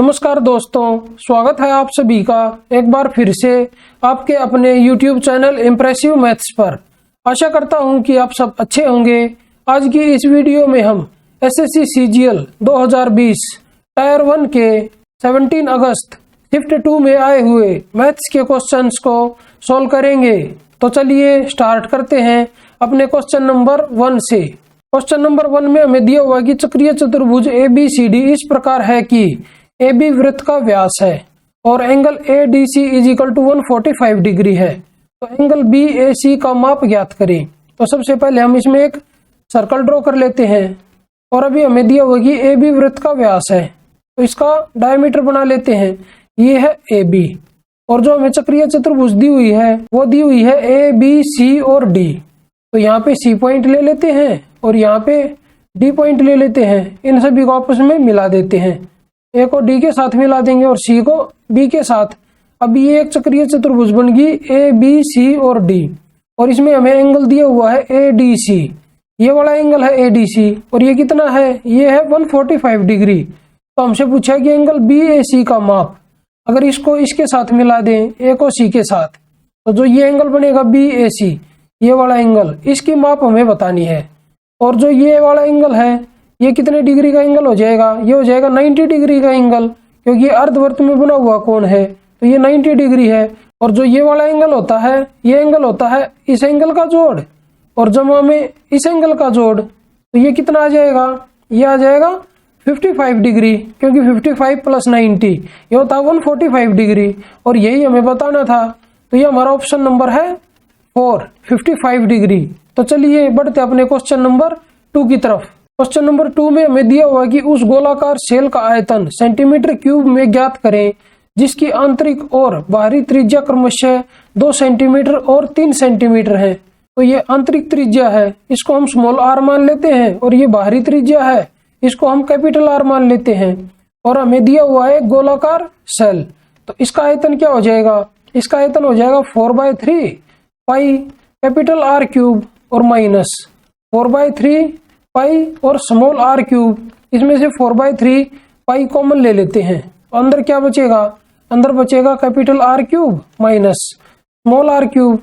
नमस्कार दोस्तों, स्वागत है आप सभी का एक बार फिर से आपके अपने YouTube चैनल इम्प्रेसिव मैथ्स पर। आशा करता हूं कि आप सब अच्छे होंगे। आज की इस वीडियो में हम SSC CGL 2020 टायर 1 के 17 अगस्त शिफ्ट 2 में आए हुए मैथ्स के क्वेश्चंस को सॉल्व करेंगे। तो चलिए स्टार्ट करते हैं अपने क्वेश्चन नंबर 1 से। क्वेश्चन नंबर 1 में हमें दिया हुआ कि चक्रीय चतुर्भुज ABCD इस प्रकार है कि AB वृत्त का व्यास है और angle ADC is equal to 145 degree है, तो एंगल BAC का माप ज्ञात करें। तो सबसे पहले हम इसमें एक सर्कल ड्रॉ कर लेते हैं और अभी हमें दिया हुआ कि AB वृत्त का व्यास है, तो इसका डायमीटर बना लेते हैं। ये है AB और जो हमें चक्रीय चतुर्भुज दी हुई है वो दी हुई है ABC और D। तो यहाँ पे C पॉइंट ले लेते हैं और यहाँ पे D पॉइंट ले लेते हैं। इन सभी को आपस में मिला देते हैं। A को D के साथ मिला देंगे और C को B के साथ। अब ये एक चक्रीय चतुर्भुज बन गई ABC और D और इसमें हमें एंगल दिया हुआ है ADC। ये वाला एंगल है ADC और ये कितना है? ये है 145 डिग्री। तो हमसे पूछा कि एंगल BAC का माप। अगर इसको इसके साथ मिला दें, A को C के साथ, तो जो ये एंगल बनेगा BAC, ये वाला एंगल, इसकी माप हमें बतानी है। और जो ये वाला एंगल है ये कितने डिग्री का एंगल हो जाएगा? ये हो जाएगा 90 डिग्री का एंगल, क्योंकि अर्धवृत्त में बना हुआ कोण है तो ये 90 डिग्री है। और जो ये वाला एंगल होता है, ये एंगल होता है इस एंगल का जोड़ और जमा में इस एंगल का जोड़। तो ये कितना आ जाएगा? ये आ जाएगा 55 डिग्री, क्योंकि 55 प्लस 90 ये होता है 145 डिग्री और यही हमें बताना था। तो ये हमारा ऑप्शन नंबर है 4, 55 डिग्री। तो चलिए बढ़ते अपने क्वेश्चन नंबर 2 की तरफ। क्वेश्चन नंबर 2 में हमें दिया हुआ कि उस गोलाकार शेल का आयतन सेंटीमीटर क्यूब में ज्ञात करें जिसकी आंतरिक और बाहरी त्रिज्या क्रमशः 2 सेंटीमीटर और 3 सेंटीमीटर है। तो ये आंतरिक त्रिज्या है, इसको हम स्मॉल r मान लेते हैं और ये बाहरी त्रिज्या है, इसको हम कैपिटल R मान लेते हैं। और हमें दिया हुआ है गोलाकार शेल, तो इसका आयतन क्या हो जाएगा? इसका आयतन हो जाएगा 4/3 पाई कैपिटल R क्यूब और माइनस 4/3 पाई और स्मॉल r क्यूब। इसमें से 4/3 पाई कॉमन ले लेते हैं, अंदर क्या बचेगा? अंदर बचेगा capital R cube minus small r cube.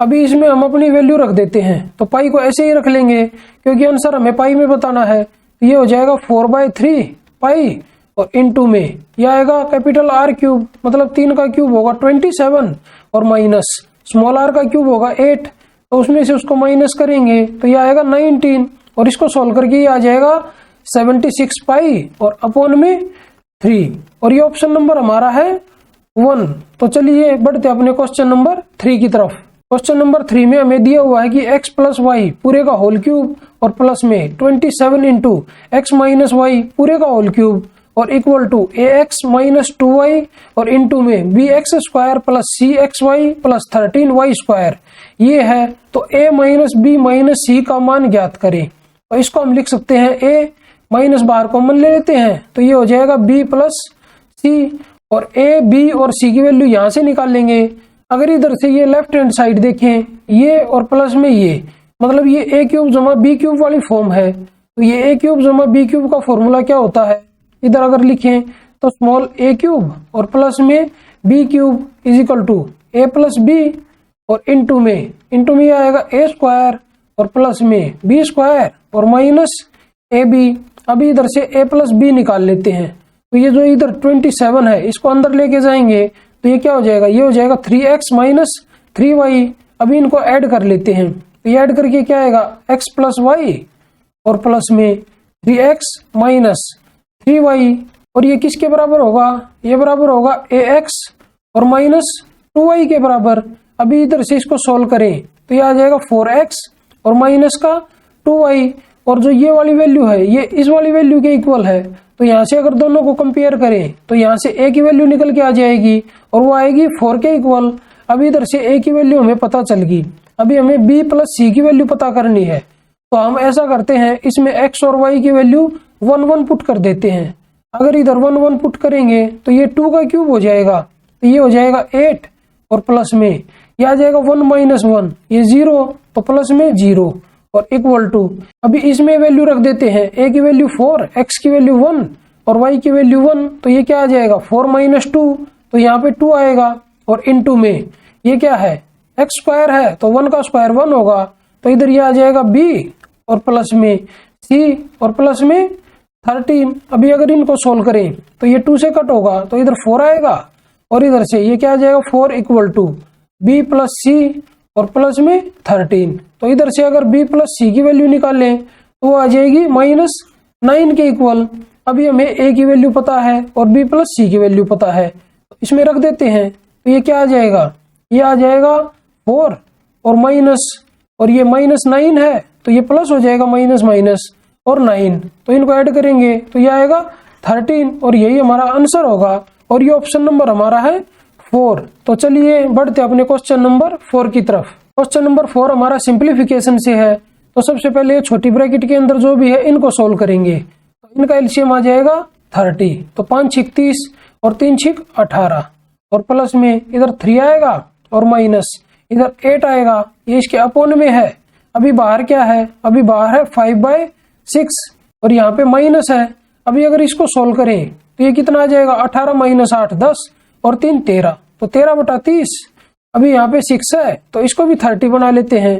अभी इसमें हम अपनी वैल्यू रख देते हैं, तो पाई को ऐसे ही रख लेंगे क्योंकि आंसर हमें पाई में बताना है। ये हो जाएगा 4/3 पाई और इनटू में यह आएगा कैपिटल R क्यूब, मतलब 3 का क्यूब होगा 27 और माइनस स्मॉल r का क्यूब होगा 8, तो उसमें से उसको माइनस करेंगे तो यह आएगा 19 और इसको सॉल्व करके ये आ जाएगा 76 पाई और अपॉन में 3 और ये ऑप्शन नंबर हमारा है 1। तो चलिए बढ़ते अपने क्वेश्चन नंबर 3 की तरफ। क्वेश्चन नंबर 3 में हमें दिया हुआ है कि x प्लस वाई पूरे का होल क्यूब और प्लस में 27 इंटू एक्स माइनस वाई पूरे का होल क्यूब और equal to ax minus 2y और इंटू में bx square plus cxy plus 13y square ये है। तो a minus b minus c का मान ज्ञात करें। तो इसको हम लिख सकते हैं a माइनस बाहर कॉमन ले लेते हैं, तो ये हो जाएगा b प्लस c और a b और c की वैल्यू यहाँ से निकाल लेंगे। अगर इधर से ये लेफ्ट हैंड साइड देखें, ये और प्लस में ये, मतलब ये a क्यूब जमा b क्यूब वाली फॉर्म है। तो ये a क्यूब जमा b क्यूब का फॉर्मूला क्या होता है? इधर अगर लिखें तो स्मॉल a क्यूब और प्लस में b cube is equal to a plus b और इंटू में आएगा a स्क्वायर और प्लस में b स्क्वायर और माइनस ab। अभी इधर से a प्लस b निकाल लेते हैं, तो ये जो इधर 27 है इसको अंदर लेके जाएंगे तो ये क्या हो जाएगा? ये हो जाएगा 3x माइनस 3y। अभी इनको ऐड कर लेते हैं, तो ये ऐड करके क्या आएगा? x प्लस वाई और प्लस में 3x माइनस 3y और ये किसके बराबर होगा? ये बराबर होगा ax और माइनस 2y के बराबर। अभी इधर से इसको सोल्व करें तो ये आ जाएगा 4x और माइनस का 2y और जो ये वाली वैल्यू है ये इस वाली वैल्यू के इक्वल है। तो यहाँ से अगर दोनों को कंपेयर करें तो यहाँ से a की वैल्यू निकल के आ जाएगी और वो आएगी 4 के इक्वल। अभी इधर से a की वैल्यू हमें पता चल गई, अभी हमें b प्लस c की वैल्यू पता करनी है। तो हम ऐसा करते हैं, इसमें x और y की वैल्यू 1 पुट कर देते हैं। अगर इधर 1 पुट करेंगे तो ये 2 का क्यूब हो जाएगा, तो ये हो जाएगा 8 और प्लस में ये आ जाएगा 1 माइनस 1 ये 0, तो प्लस में 0 और इक्वल टू। अभी इसमें वैल्यू रख देते हैं, a की वैल्यू 4, x की वैल्यू 1 और y की वैल्यू 1, तो ये क्या आ जाएगा 4 - 2, तो यहाँ पे 2 आएगा। और इनटू में ये क्या है x स्क्वायर है, तो 1 का स्क्वायर 1 होगा, तो इधर ये आ जाएगा b और प्लस में c और प्लस में 13। अभी अगर इनको सोल्व करें तो ये 2 से कट होगा, तो इधर 4 आएगा और इधर से ये क्या आ जाएगा 4 = b + c और प्लस में 13। तो इधर से अगर b + c की वैल्यू निकालें तो वो आ जाएगी -9 के इक्वल। अभी हमें a की वैल्यू पता है और b + c की वैल्यू पता है, तो इसमें रख देते हैं। तो ये क्या आ जाएगा, ये आ जाएगा 4 और माइनस, और ये -9 है तो ये प्लस हो जाएगा माइनस और 9, तो इनको ऐड करेंगे तो ये आएगा 13 और यही हमारा आंसर होगा। और ये ऑप्शन नंबर हमारा है 4। तो चलिए बढ़ते अपने क्वेश्चन नंबर 4 की तरफ। क्वेश्चन नंबर 4 हमारा सिंप्लीफिकेशन से है। तो सबसे पहले छोटी ब्रैकेट के अंदर जो भी है इनको सोल्व करेंगे, तो इनका एलसीएम आ जाएगा 30। तो 5 × 6 = 30 और 3 × 6 = 18 और प्लस में इधर 3 आएगा और माइनस इधर 8 आएगा, ये इसके अपोन में है। अभी बाहर क्या है, अभी बाहर है 5/6 और यहाँ पे माइनस है। अभी अगर इसको सोल्व करें तो ये कितना आ जाएगा 18 - 8 10 और 3 13, तो 13/30। अभी यहाँ पे 6 है तो इसको भी 30 बना लेते हैं,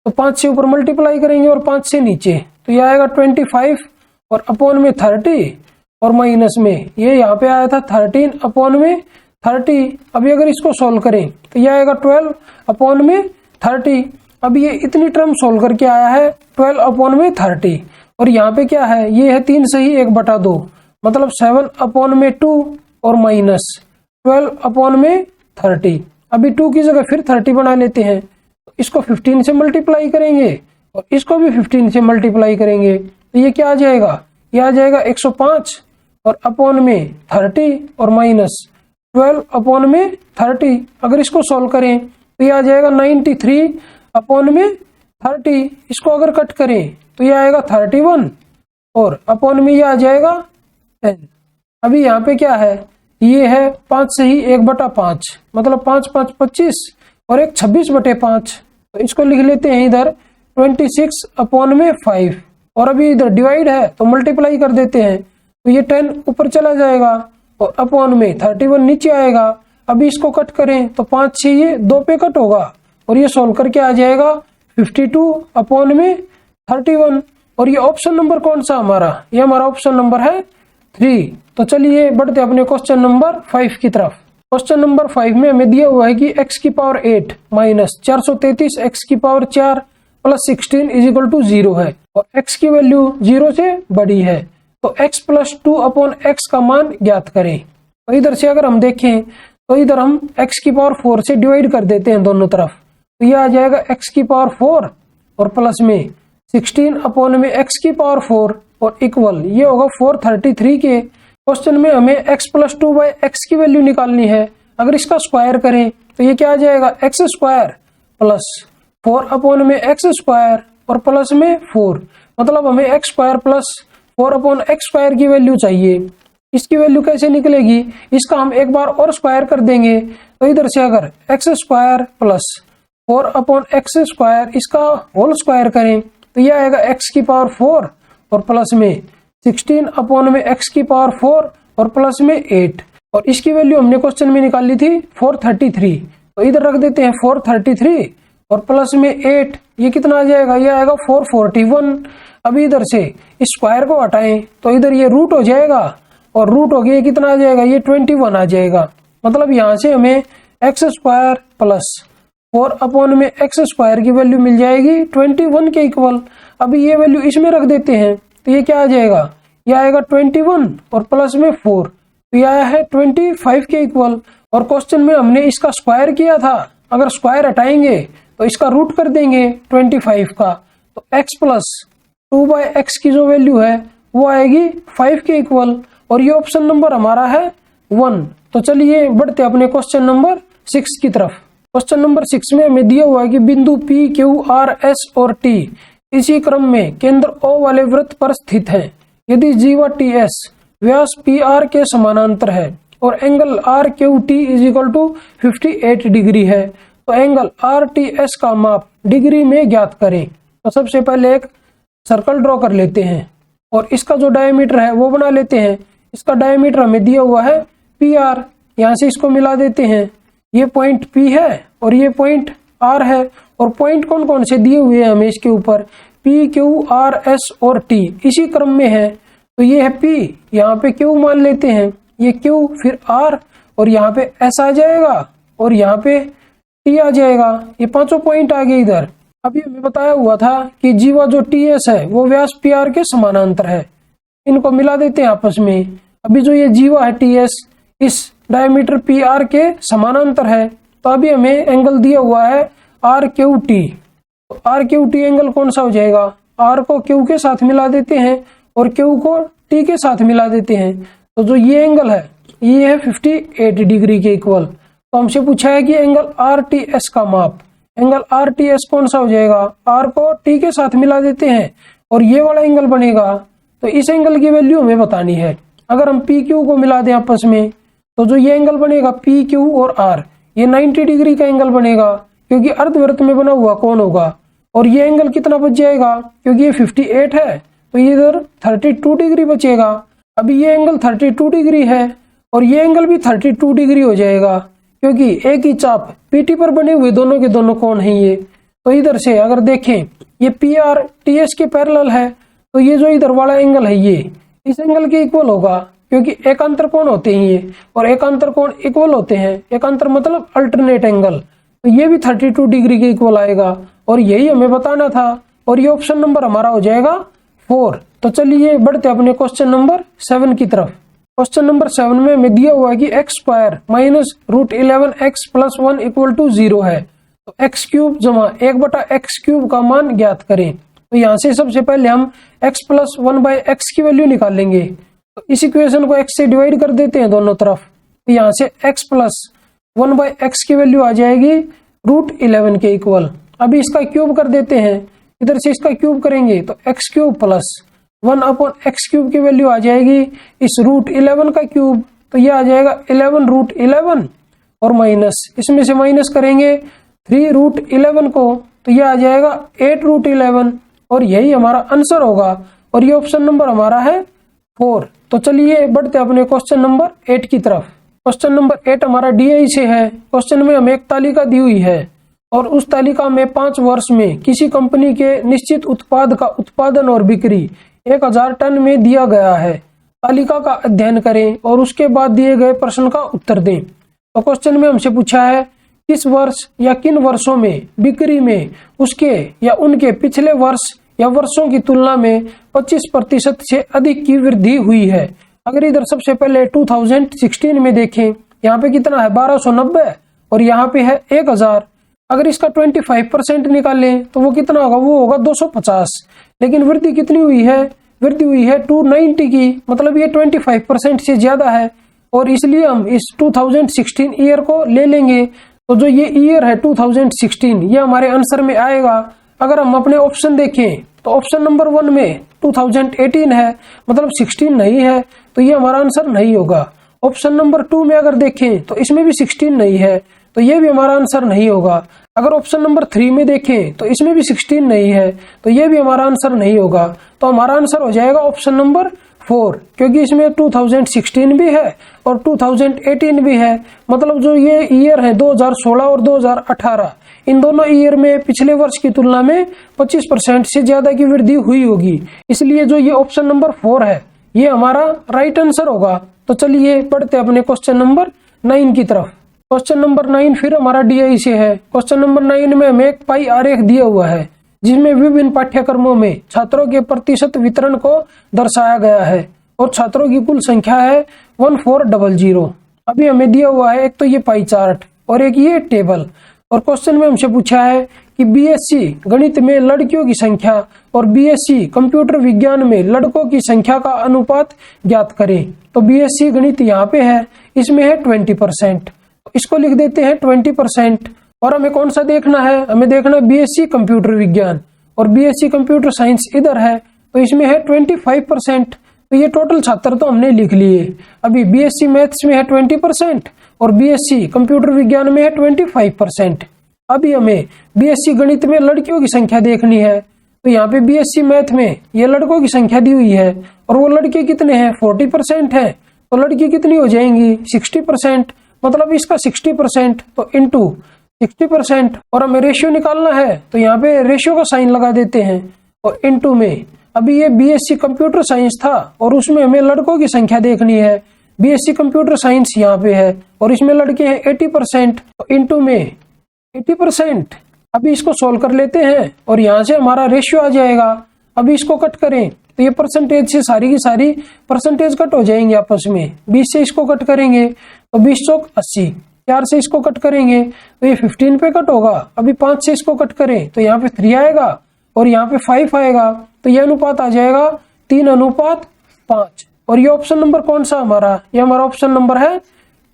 तो 5 से ऊपर मल्टीप्लाई करेंगे और 5 से नीचे, तो ये आएगा 25 और अपोन में 30 और माइनस में ये यहाँ पे आया था 13 अपोन में 30। अभी अगर इसको सोल्व करें तो ये आएगा 12 अपोन में 30। अब ये इतनी टर्म सोल्व करके आया है 12 अपोन में 30, और यहाँ पे क्या है, ये है 3 सही 1/2, मतलब 7 अपोन में 2 और माइनस 12 अपोन में 30। अभी 2 की जगह फिर 30 बना लेते हैं, तो इसको 15 से मल्टीप्लाई करेंगे और इसको भी 15 से मल्टीप्लाई करेंगे, तो ये क्या आ जाएगा, ये आ जाएगा 105 और अपोन में 30 और माइनस 12 अपोन में 30। अगर इसको सोल्व करें तो ये आ जाएगा 93 अपोन में 30। इसको अगर कट करें तो ये आएगा 31 और अपोन में ये आ जाएगा 10। अभी यहाँ पे क्या है, ये है 5 सही 1/5, मतलब 5 × 5 = 25 और एक 26/5, तो इसको लिख लेते हैं इधर 26 अपोन में 5। और अभी इधर डिवाइड है तो मल्टीप्लाई कर देते हैं, तो ये 10 ऊपर चला जाएगा और अपोन में 31 नीचे आएगा। अभी इसको कट करें तो 5 से ये 2 पे कट होगा और ये सोल्व करके आ जाएगा 52 अपोन में 31। और ये ऑप्शन नंबर कौन सा हमारा, ये हमारा ऑप्शन नंबर है 3। तो चलिए बढ़ते अपने क्वेश्चन नंबर 5 की तरफ। क्वेश्चन नंबर 5 में हमें दिया हुआ है कि x⁸ माइनस 433 x⁴ प्लस 16 = 0 है और x की वैल्यू 0 से बड़ी है, तो x + 2/x का मान ज्ञात करें। तो इधर से अगर हम देखें तो इधर हम x⁴ से डिवाइड कर देते हैं दोनों तरफ, तो यह आ जाएगा x⁴ और प्लस में 16 अपोन में x⁴ और इक्वल ये होगा 433 के। क्वेश्चन में हमें x + 2/x की वैल्यू निकालनी है। अगर इसका स्क्वायर करें तो ये क्या आ जाएगा x² प्लस 4 अपोन में x² और प्लस में 4, मतलब हमें x² प्लस 4/x² की वैल्यू चाहिए। इसकी वैल्यू कैसे निकलेगी, इसका हम एक बार और स्क्वायर कर देंगे, तो इधर से अगर x² प्लस 4/x² इसका होल स्क्वायर करें तो यह आएगा x⁴ और प्लस में 16 अपोन में x⁴ और प्लस में 8, और इसकी वैल्यू हमने क्वेश्चन में निकाली थी 433, तो इधर रख देते हैं 433 और प्लस में 8, ये कितना आ जाएगा, ये आएगा 441। अभी इधर से इस स्क्वायर को हटाएं तो इधर ये रूट हो जाएगा और रूट हो गया कितना आ जाएगा, ये 21 आ जाएगा। मतलब यहाँ से हमें x² प्लस 4 अपोन में x² की वैल्यू मिल जाएगी 21 के इक्वल। अभी ये वैल्यू इसमें रख देते हैं तो ये क्या आ जाएगा, ये आएगा 21 और प्लस में 4, तो ये आया है 25 के इक्वल। और क्वेश्चन में हमने इसका स्क्वायर किया था, अगर स्क्वायर हटाएंगे तो इसका रूट कर देंगे 25 का, तो x + 2/x की जो वैल्यू है वो आएगी 5 के इक्वल, और ये ऑप्शन नंबर हमारा है 1। तो चलिए बढ़ते अपने क्वेश्चन नंबर 6 की तरफ। क्वेश्चन नंबर 6 में हमें दिया हुआ है कि बिंदु P, Q, R, S और T इसी क्रम में केंद्र O वाले वृत्त पर स्थित हैं। यदि G व TS व्यास PR के समानांतर है और एंगल RQT = 58 डिग्री है, तो एंगल RTS का माप डिग्री में ज्ञात करें। तो सबसे पहले एक सर्कल ड्रॉ कर लेते हैं और इसका जो डायमीटर है वो बना लेते हैं। इसका डायमीटर हमें दिया हुआ है PR। यहाँ से इसको मिला देते हैं, ये पॉइंट P है और ये पॉइंट R है। और पॉइंट कौन कौन से दिए हुए हैं हमें इसके ऊपर, P Q R S और T इसी क्रम में है। तो ये है P, यहाँ पे Q मान लेते हैं, ये Q फिर R और यहाँ पे S आ जाएगा और यहाँ पे T आ जाएगा। ये पांचों पॉइंट आ गए इधर। अभी हमें बताया हुआ था कि जीवा जो TS है वो व्यास PR के समानांतर है। इनको मिला देते हैं आपस में। अभी जो ये जीवा है TS इस डायमीटर PR के समानांतर है। तो अभी हमें एंगल दिया हुआ है RQT। तो RQT एंगल कौन सा हो जाएगा, R को Q के साथ मिला देते हैं और Q को T के साथ मिला देते हैं। तो जो ये एंगल है ये है 58 डिग्री के इक्वल। तो हमसे पूछा है कि एंगल RTS का माप। एंगल RTS कौन सा हो जाएगा, R को T के साथ मिला देते हैं और ये वाला एंगल बनेगा। तो इस एंगल की वैल्यू हमें बतानी है। अगर हम PQ को मिला दें आपस में तो जो ये एंगल बनेगा PQ और R ये 90 डिग्री का एंगल बनेगा, क्योंकि अर्धवृत्त में बना हुआ कोण होगा। और ये एंगल कितना बच जाएगा, क्योंकि ये 58 है तो ये इधर 32 डिग्री बचेगा। अभी ये एंगल 32 डिग्री है और ये एंगल भी 32 डिग्री हो जाएगा, क्योंकि एक ही चाप PT पर बने हुए दोनों के दोनों कोण हैं ये। तो इधर से अगर देखें ये PR TS के पैरेलल है, तो ये जो इधर वाला एंगल है ये इस एंगल के इक्वल होगा, क्योंकि एकांतर कोण होते हैं ये और एकांतर कोण इक्वल होते हैं। एकांतर मतलब अल्टरनेट एंगल। तो ये भी 32 डिग्री के इक्वल आएगा और यही हमें बताना था। और ये ऑप्शन नंबर हमारा हो जाएगा 4। तो चलिए बढ़ते अपने क्वेश्चन नंबर 7 की तरफ। क्वेश्चन नंबर 7 में हमें दिया हुआ है कि x² माइनस √11x + 1 = 0 है। तो x³ जमा 1/x³ का मान ज्ञात करें। तो यहाँ से सबसे पहले हम x + 1/x की वैल्यू निकालेंगे। तो इस इक्वेशन को x से डिवाइड कर देते हैं दोनों तरफ। तो यहाँ से x + 1/x की वैल्यू आ जाएगी √11 के इक्वल। अभी इसका क्यूब कर देते हैं, इधर से इसका क्यूब करेंगे तो x³ + 1/x³ की वैल्यू आ जाएगी इस √11 का क्यूब। तो ये आ जाएगा 11√11 और माइनस इसमें से माइनस करेंगे 3√11 को, तो ये आ जाएगा 8√11 और यही हमारा आंसर होगा। और ये ऑप्शन नंबर हमारा है 4। तो चलिए बढ़ते अपने क्वेश्चन नंबर 8 की तरफ। क्वेश्चन नंबर 8 हमारा DI से है। क्वेश्चन में हमें एक तालिका दी हुई है और उस तालिका में 5 वर्ष में किसी कंपनी के निश्चित उत्पाद का उत्पादन और बिक्री 1000 टन में दिया गया है। तालिका का अध्ययन करें और उसके बाद दिए गए प्रश्न का उत्तर दें। तो क्वेश्चन में हमसे पूछा है किस वर्ष या किन वर्षों में बिक्री में उसके या उनके पिछले वर्ष या वर्षों की तुलना में 25% से अधिक की वृद्धि हुई है। अगर इधर सबसे पहले 2016 में देखें, यहाँ पे कितना है 1290 और यहाँ पे है 1000। अगर इसका 25% निकालें तो वो कितना होगा, वो होगा 250। लेकिन वृद्धि कितनी हुई है, वृद्धि हुई है 290 की, मतलब ये 25% से ज्यादा है और इसलिए हम इस 2016 ईयर को ले लेंगे। तो जो ये ईयर है 2016 ये हमारे आंसर में आएगा। अगर हम अपने ऑप्शन देखें तो ऑप्शन नंबर 1 में 2018 है, मतलब 16 नहीं है, तो ये हमारा आंसर नहीं होगा। ऑप्शन नंबर 2 में अगर देखें तो इसमें भी 16 नहीं है, तो ये भी हमारा आंसर नहीं होगा। अगर ऑप्शन नंबर 3 में देखें तो इसमें भी 16 नहीं है, तो ये भी हमारा आंसर नहीं होगा। तो हमारा आंसर हो जाएगा ऑप्शन नंबर 4, क्योंकि इसमें 2016 भी है और 2018 भी है। मतलब जो ये ईयर है 2016 और 2018, इन दोनों ईयर में पिछले वर्ष की तुलना में 25% से ज्यादा की वृद्धि हुई होगी। इसलिए जो ये ऑप्शन नंबर 4 है ये हमारा राइट आंसर होगा। तो चलिए बढ़ते अपने क्वेश्चन नंबर 9 की तरफ। क्वेश्चन नंबर 9 फिर हमारा DI से है। क्वेश्चन नंबर 9 में हमें एक पाई आरेख दिया हुआ है जिसमें विभिन्न पाठ्यक्रमों में छात्रों के प्रतिशत वितरण को दर्शाया गया है और छात्रों की कुल संख्या है 1400। अभी हमें दिया हुआ है एक तो ये पाई चार्ट और एक ये टेबल। और क्वेश्चन में हमसे पूछा है कि BSc गणित में लड़कियों की संख्या और BSc कंप्यूटर विज्ञान में लड़कों की संख्या का अनुपात ज्ञात करें। तो BSc गणित यहाँ पे है, इसमें है 20%, तो इसको लिख देते हैं 20%। और हमें कौन सा देखना है, हमें देखना है BSc कंप्यूटर विज्ञान और BSc कंप्यूटर साइंस इधर है, तो इसमें है 25%। तो ये टोटल छात्र तो हमने लिख लिए। अभी BSc मैथ्स में है 20% और BSc कंप्यूटर विज्ञान में है 25%। अभी हमें BSc गणित में लड़कियों की संख्या देखनी है। तो यहाँ पे BSc मैथ में ये लड़कों की संख्या दी हुई है और वो लड़के कितने हैं 40% है। तो लड़की कितनी हो जाएंगी 60%, मतलब इसका 60%, तो इंटू 60%, और हमें रेशियो निकालना है तो यहाँ पे रेशियो का साइन लगा देते हैं और इंटू में, अभी ये बीएससी कंप्यूटर साइंस था और उसमें हमें लड़कों की संख्या देखनी है, बीएससी कंप्यूटर साइंस यहाँ पे है और इसमें लड़के हैं 80%, तो इंटू में 80%। अभी इसको सोल्व कर लेते हैं और यहाँ से हमारा रेशियो आ जाएगा। अभी इसको कट करें तो ये परसेंटेज से सारी की सारी परसेंटेज कट हो जाएंगे आपस में। 20 से इसको कट करेंगे तो 20 चौक 80, 4 से इसको कट करेंगे तो ये 15 पे कट होगा। अभी 5 से इसको कट करें तो यहाँ पे 3 आएगा और यहाँ पे 5 आएगा, तो ये अनुपात आ जाएगा 3:5। और ये ऑप्शन नंबर कौन सा हमारा, ये हमारा ऑप्शन नंबर है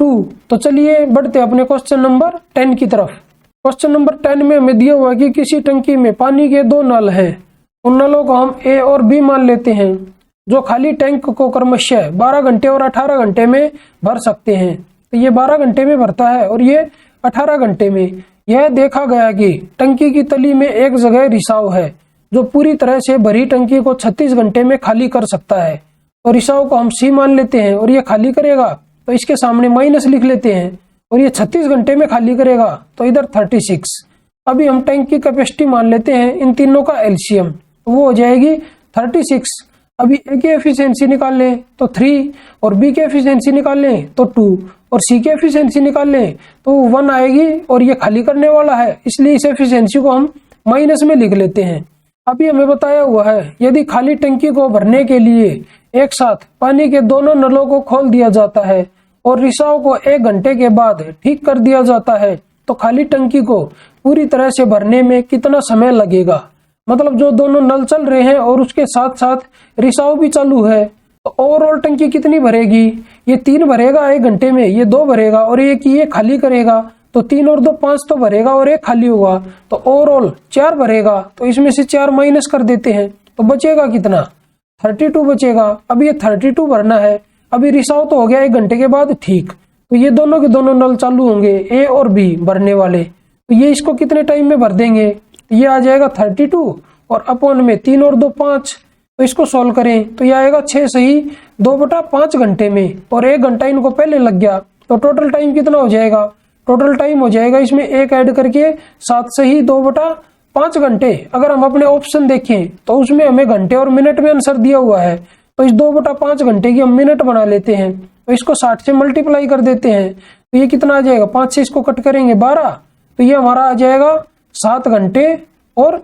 2। तो चलिए बढ़ते अपने क्वेश्चन नंबर 10 की तरफ। क्वेश्चन नंबर 10 में हमें दिया हुआ कि किसी टंकी में पानी के 2 नल हैं, उन नलों को हम ए और बी मान लेते हैं, जो खाली टैंक को क्रमशः 12 घंटे और 18 घंटे में भर सकते हैं। तो ये 12 घंटे में भरता है और ये 18 घंटे में। यह देखा गया कि टंकी की तली में एक जगह रिसाव है जो पूरी तरह से भरी टंकी को 36 घंटे में खाली कर सकता है। तो रिसाव को हम सी मान लेते हैं और ये खाली करेगा तो इसके सामने माइनस लिख लेते हैं, और ये 36 घंटे में खाली करेगा तो इधर 36। अभी हम टैंक की कैपेसिटी मान लेते हैं इन तीनों का एलसीएम, तो वो हो जाएगी 36। अभी ए की एफिशिएंसी निकाल लें तो 3, और बी की एफिशिएंसी निकाल लें तो 2, और सी की एफिशिएंसी निकाल लें तो 1 आएगी, और ये खाली करने वाला है इसलिए इस एफिशिएंसी को हम माइनस में लिख लेते हैं। अभी हमें बताया हुआ है यदि खाली टंकी को भरने के लिए एक साथ पानी के दोनों नलों को खोल दिया जाता है और रिसाव को 1 घंटे के बाद ठीक कर दिया जाता है तो खाली टंकी को पूरी तरह से भरने में कितना समय लगेगा। मतलब जो दोनों नल चल रहे हैं और उसके साथ साथ रिसाव भी चालू है, तो ओवरऑल टंकी कितनी भरेगी, ये 3 भरेगा 1 घंटे में, ये 2 भरेगा और एक ये खाली करेगा, तो 3 और 2 5 तो भरेगा और 1 खाली होगा, तो ओवरऑल 4 भरेगा। तो इसमें से 4 माइनस कर देते हैं तो बचेगा कितना, 32 बचेगा। अभी ये 32 भरना है। अभी रिसाव तो हो गया 1 घंटे के बाद ठीक, तो ये दोनों के दोनों नल चालू होंगे ए और बी भरने वाले, तो ये इसको कितने टाइम में भर देंगे, ये आ जाएगा 32 और अपॉन में 3 और 2 5, तो इसको सॉल्व करें तो ये आएगा 6 सही 2/5 घंटे में, और 1 घंटा इनको पहले लग गया, तो टोटल टाइम कितना हो जाएगा, टोटल टाइम हो जाएगा इसमें 1 ऐड करके 7 सही 2/5 घंटे। अगर हम अपने ऑप्शन देखें तो उसमें हमें घंटे और मिनट में आंसर दिया हुआ है, तो इस 2/5 घंटे की हम मिनट बना लेते हैं, तो इसको 60 से मल्टीप्लाई कर देते हैं, तो ये कितना आ जाएगा, 5 से इसको कट करेंगे 12, तो ये हमारा आ जाएगा 7 घंटे और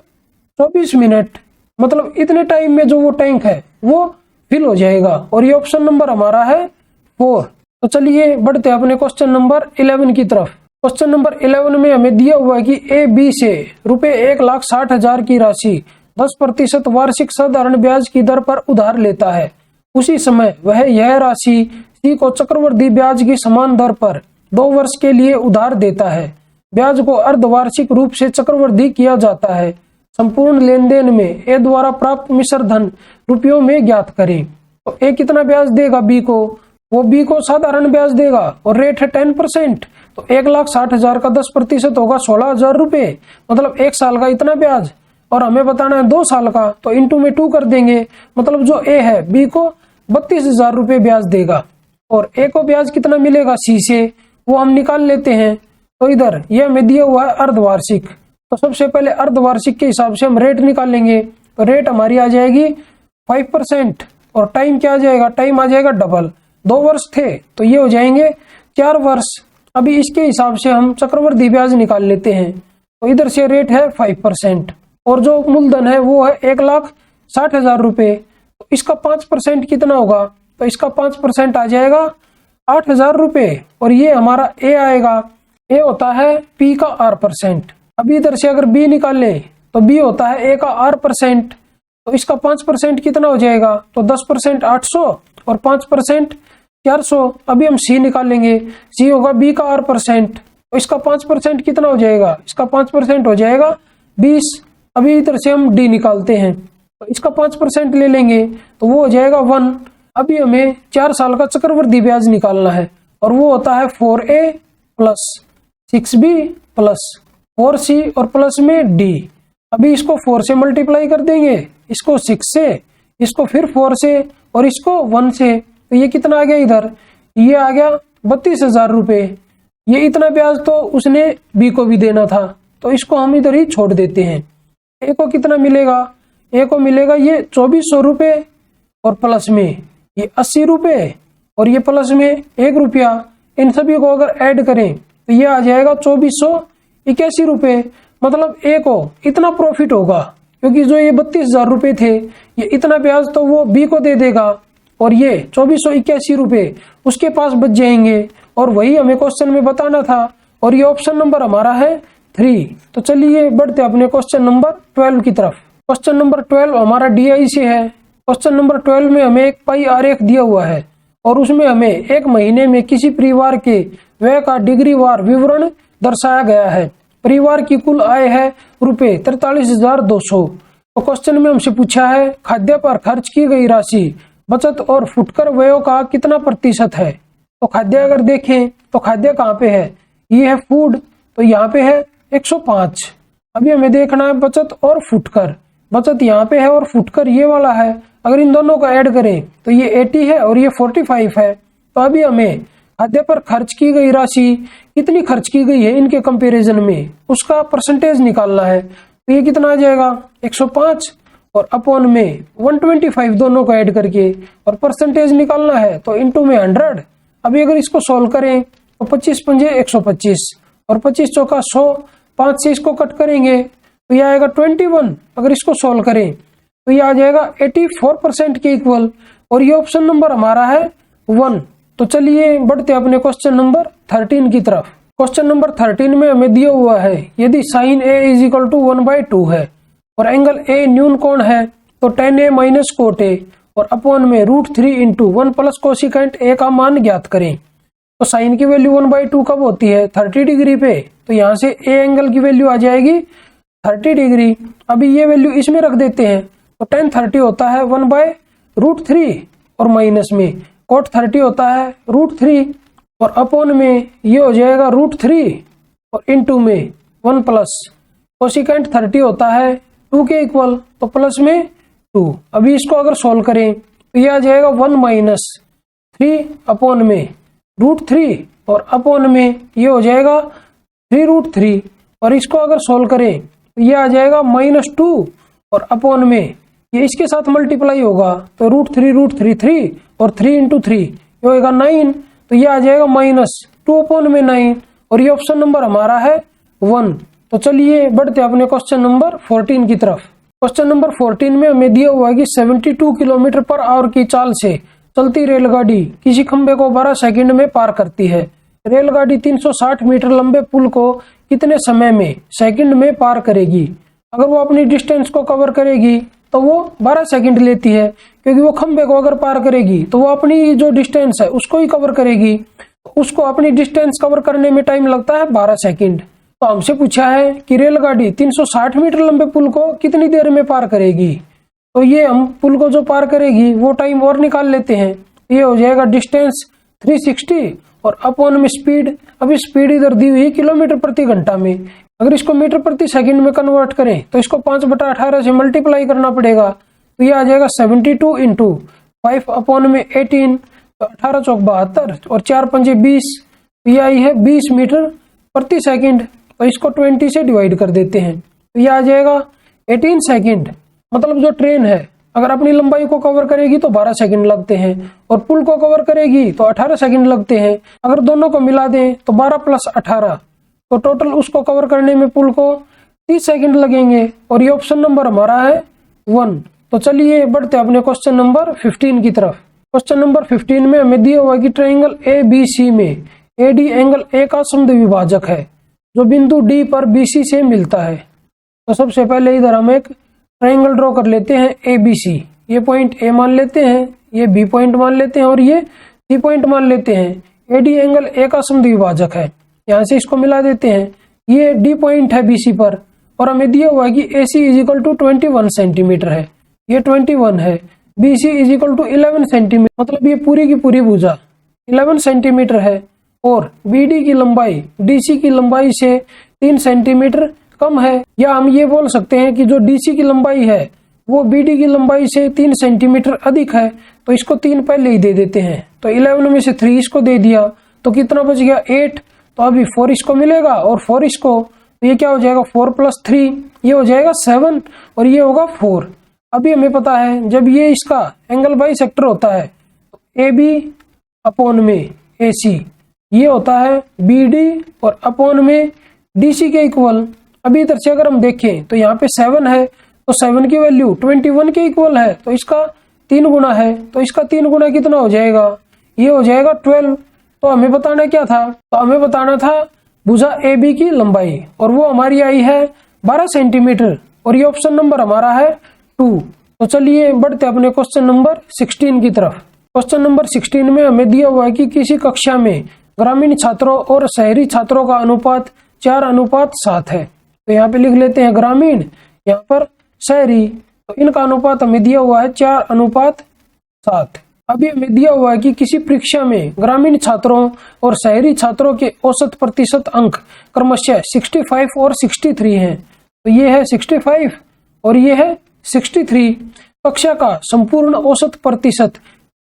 24 मिनट। मतलब इतने टाइम में जो वो टैंक है वो फिल हो जाएगा, और ये ऑप्शन नंबर हमारा है 4। तो चलिए बढ़ते हैं अपने क्वेश्चन नंबर 11 की तरफ। क्वेश्चन नंबर 11 में हमें दिया हुआ है कि ए बी से रुपए 1,60,000 की राशि 10% वार्षिक साधारण ब्याज की दर पर उधार लेता है। उसी समय वह यह राशि सी को चक्रवृद्धि ब्याज की समान दर पर 2 वर्ष के लिए उधार देता है। ब्याज को अर्धवार्षिक रूप से चक्रवृद्धि किया जाता है। संपूर्ण लेन देन में ए द्वारा प्राप्त मिश्र धन रुपयों में ज्ञात करें। तो ए कितना ब्याज देगा बी को, वो बी को साधारण ब्याज देगा और रेट है 10%, तो 1,60,000 का 10% होगा 16,000 रुपए, मतलब 1 साल का इतना ब्याज, और हमें बताना है 2 साल का, तो इंटू में 2 कर देंगे, मतलब जो ए है बी को 32,000 रुपए ब्याज देगा, और ए को ब्याज कितना मिलेगा सी से वो हम निकाल लेते हैं। तो इधर ये हमें दिया हुआ है अर्धवार्षिक, तो सबसे पहले अर्धवार्षिक के हिसाब से हम रेट निकालेंगे, तो रेट हमारी आ जाएगी 5%, और टाइम क्या आ जाएगा, टाइम आ जाएगा डबल, 2 वर्ष थे तो ये हो जाएंगे 4 वर्ष। अभी इसके हिसाब से हम चक्रवृद्धि ब्याज निकाल लेते हैं, तो इधर से रेट है 5%, और जो मूलधन है वो है 1,60,000 रुपए, तो इसका 5% कितना होगा, तो इसका 5% आ जाएगा 8,000 रुपए, और ये हमारा ए आएगा, ए होता है पी का R%। अभी इधर से अगर बी निकाल ले तो बी होता है ए का R%, तो इसका 5% कितना हो जाएगा, तो 10% 800 और 5% 400। अभी हम सी निकालेंगे, सी होगा बी का R%, तो इसका 5% कितना हो जाएगा, इसका 5% हो जाएगा 20। अभी इधर से हम डी निकालते हैं, तो इसका 5% ले लेंगे तो वो हो जाएगा 1। अभी हमें 4 साल का चक्रवृद्धि ब्याज निकालना है, और वो होता है 4A plus 6B plus 4C और प्लस में D। अभी इसको 4 से मल्टीप्लाई कर देंगे, इसको 6 से, इसको फिर 4 से और इसको 1 से, तो ये कितना आ गया इधर, ये आ गया 32,000 रुपये। ये इतना ब्याज तो उसने बी को भी देना था, तो इसको हम इधर ही छोड़ देते हैं। ए को कितना मिलेगा, ए को मिलेगा ये 2400 रुपये और प्लस में ये 80 रुपये और ये प्लस में 1 रुपया। इन सभी को अगर ऐड करें तो ये आ जाएगा 2481 रुपये। मतलब ए को इतना प्रॉफिट होगा, क्योंकि जो ये 32,000 रुपये थे, ये इतना ब्याज तो वो बी को दे देगा और ये 2481 रुपये उसके पास बच जाएंगे। और वही हमें क्वेश्चन में बताना था, और ये ऑप्शन नंबर हमारा है 3। तो चलिए बढ़ते अपने क्वेश्चन नंबर 12 की तरफ। क्वेश्चन नंबर 12 हमारा DI से है। क्वेश्चन नंबर 12 में हमें एक पाई आरेख दिया हुआ है और उसमें हमें एक महीने में किसी परिवार के व्यय का डिग्री वार विवरण दर्शाया गया है। परिवार की कुल आय है रुपये 43,200। तो क्वेश्चन में हमसे पूछा है खाद्य पर खर्च की गई राशि बचत और फुटकर व्ययों का कितना प्रतिशत है। तो खाद्य अगर देखें तो खाद्य कहाँ पे है, ये है फूड, तो यहाँ पे है 105। अभी हमें देखना है बचत और फुटकर। बचत यहाँ पे है और फुटकर ये वाला है। अगर इन दोनों को ऐड करें तो ये 80 है और ये 45 है। तो अभी हमें खाद्य पर खर्च की गई राशि कितनी खर्च की गई है इनके कंपैरिजन में, उसका परसेंटेज निकालना है। तो ये कितना आ जाएगा 105 और अपॉन में 125 दोनों को ऐड करके, और परसेंटेज निकालना है तो इनटू में 100। अभी अगर इसको सॉल्व करें तो 25 पंजे 125 और 25 चौका 100, 5 से इसको कट करेंगे तो यह आएगा 21। अगर इसको सॉल्व करें तो यह आ जाएगा 84% के इक्वल, और ये ऑप्शन नंबर हमारा है 1। तो चलिए बढ़ते अपने क्वेश्चन नंबर 13 की तरफ। क्वेश्चन नंबर 13 में हमें दिया हुआ है यदि साइन A = 1/2 है और एंगल A न्यून कोण है तो tan A - cot A और अपॉन में √3 × 1 + कोसिकेंट A का मान ज्ञात करें। तो साइन की वैल्यू 1/2 कब होती है, 30 डिग्री पे। तो यहाँ से A एंगल की वैल्यू आ जाएगी 30 डिग्री। अभी ये वैल्यू इसमें रख देते हैं तो tan 30 होता है 1/√3 और माइनस में cot 30 होता है √3 और अपॉन में ये हो जाएगा √3 और इनटू में 1 + कोसिकेंट 30 होता है 2 के इक्वल, तो प्लस में 2। अभी इसको अगर सॉल्व करें तो ये आ जाएगा 1 - 3 अपॉन में √3 और अपॉन में ये हो जाएगा 3√3 और इसको अगर सॉल्व करें तो ये आ जाएगा -2 और अपॉन में ये इसके साथ मल्टीप्लाई होगा तो √3 3 और 3 × 3 ये होगा 9। तो ये आ जाएगा -2 अपॉन में 9 और ये ऑप्शन नंबर हमारा है 1। तो चलिए बढ़ते अपने क्वेश्चन नंबर 14 की तरफ। क्वेश्चन नंबर 14 में हमें दिया हुआ है कि 72 किलोमीटर/आवर की चाल से चलती रेलगाड़ी किसी खंबे को 12 सेकंड में पार करती है। रेलगाड़ी 360 मीटर लंबे पुल को कितने समय में सेकंड में पार करेगी। अगर वो अपनी डिस्टेंस को कवर करेगी तो वो 12 सेकंड लेती है, क्योंकि वो खंबे को अगर पार करेगी तो वो अपनी जो डिस्टेंस है उसको ही कवर करेगी। उसको अपनी डिस्टेंस कवर करने में टाइम लगता है 12 सेकंड। तो हमसे पूछा है कि रेलगाड़ी 360 मीटर लंबे पुल को कितनी देर में पार करेगी। तो ये हम पुल को जो पार करेगी वो टाइम और निकाल लेते हैं। ये हो जाएगा डिस्टेंस 360 और अपॉन में स्पीड। अभी स्पीड इधर दी हुई किलोमीटर/घंटा में, अगर इसको मीटर/सेकंड में कन्वर्ट करें तो इसको 5/18 से मल्टीप्लाई करना पड़ेगा। तो ये आ जाएगा 72 × 5 अपॉन में 18, तो 18 चौक 72 और 4 पंजे 20। तो ये आई है 20 मीटर/सेकंड। तो इसको 20 से डिवाइड कर देते हैं तो ये आ जाएगा 18 सेकंड। मतलब जो ट्रेन है अगर अपनी लंबाई को कवर करेगी तो 12 सेकंड लगते हैं और पुल को कवर करेगी तो 18 सेकंड लगते हैं। अगर दोनों को मिला दें तो 12 + 18, तो टोटल उसको कवर करने में पुल को 30 सेकंड लगेंगे और ये ऑप्शन नंबर हमारा है 1। तो चलिए बढ़ते अपने क्वेश्चन नंबर 15 की तरफ। क्वेश्चन नंबर 15 में हमें दिया हुआ कि ट्रायंगल ABC में AD एंगल A का समद्विभाजक है जो बिंदु D पर BC से मिलता है। तो सबसे पहले इधर हम एक ट्रायंगल ड्रॉ कर लेते हैं ABC। ये पॉइंट A मान लेते हैं, ये B पॉइंट मान लेते हैं और ये C पॉइंट मान लेते हैं। AD एंगल A का समद्विभाजक है, यहाँ से इसको मिला देते हैं। ये D पॉइंट है BC पर और हमें दिया हुआ है कि AC = 21 सेंटीमीटर है, ये 21 है। BC = 11 सेंटीमीटर, मतलब ये पूरी की पूरी भुजा 11 सेंटीमीटर है और BD की लंबाई DC की लंबाई से 3 सेंटीमीटर कम है। या हम ये बोल सकते हैं कि जो DC की लंबाई है वो BD की लंबाई से 3 सेंटीमीटर अधिक है, तो इसको 3 पहले ही दे देते हैं। तो 11 में से 3 इसको दे दिया तो कितना बच गया 8। तो अभी 4 इसको मिलेगा और 4 इसको, तो ये क्या हो जाएगा 4 + 3, ये हो जाएगा 7 और ये होगा 4। अभी हमें पता है जब ये इसका एंगल बाइसेक्टर होता है तो AB अपॉन में AC ये होता है BD और अपॉन में DC के इक्वल। अभी इधर से अगर हम देखें तो यहाँ पे 7 है, तो 7 की वैल्यू 21 के इक्वल है, तो इसका 3 गुना है, तो इसका 3 गुना कितना हो जाएगा, ये हो जाएगा 12। तो हमें बताना क्या था, तो हमें बताना था भुजा AB की लंबाई, और वो हमारी आई है 12 सेंटीमीटर, और ये ऑप्शन नंबर हमारा है 2। तो चलिए बढ़ते अपने क्वेश्चन नंबर 16 की तरफ। क्वेश्चन नंबर 16 में हमें दिया हुआ है कि किसी कक्षा में ग्रामीण छात्रों और शहरी छात्रों का अनुपात 4:7 है। तो यहाँ पे लिख लेते हैं ग्रामीण, यहाँ पर शहरी, तो इनका अनुपात हमें दिया हुआ है 4:7। अभी हमें दिया हुआ है कि किसी परीक्षा में ग्रामीण छात्रों और शहरी छात्रों के औसत प्रतिशत अंक क्रमशः 65 और 63 हैं। तो ये है 65 और ये है 63। कक्षा का संपूर्ण औसत प्रतिशत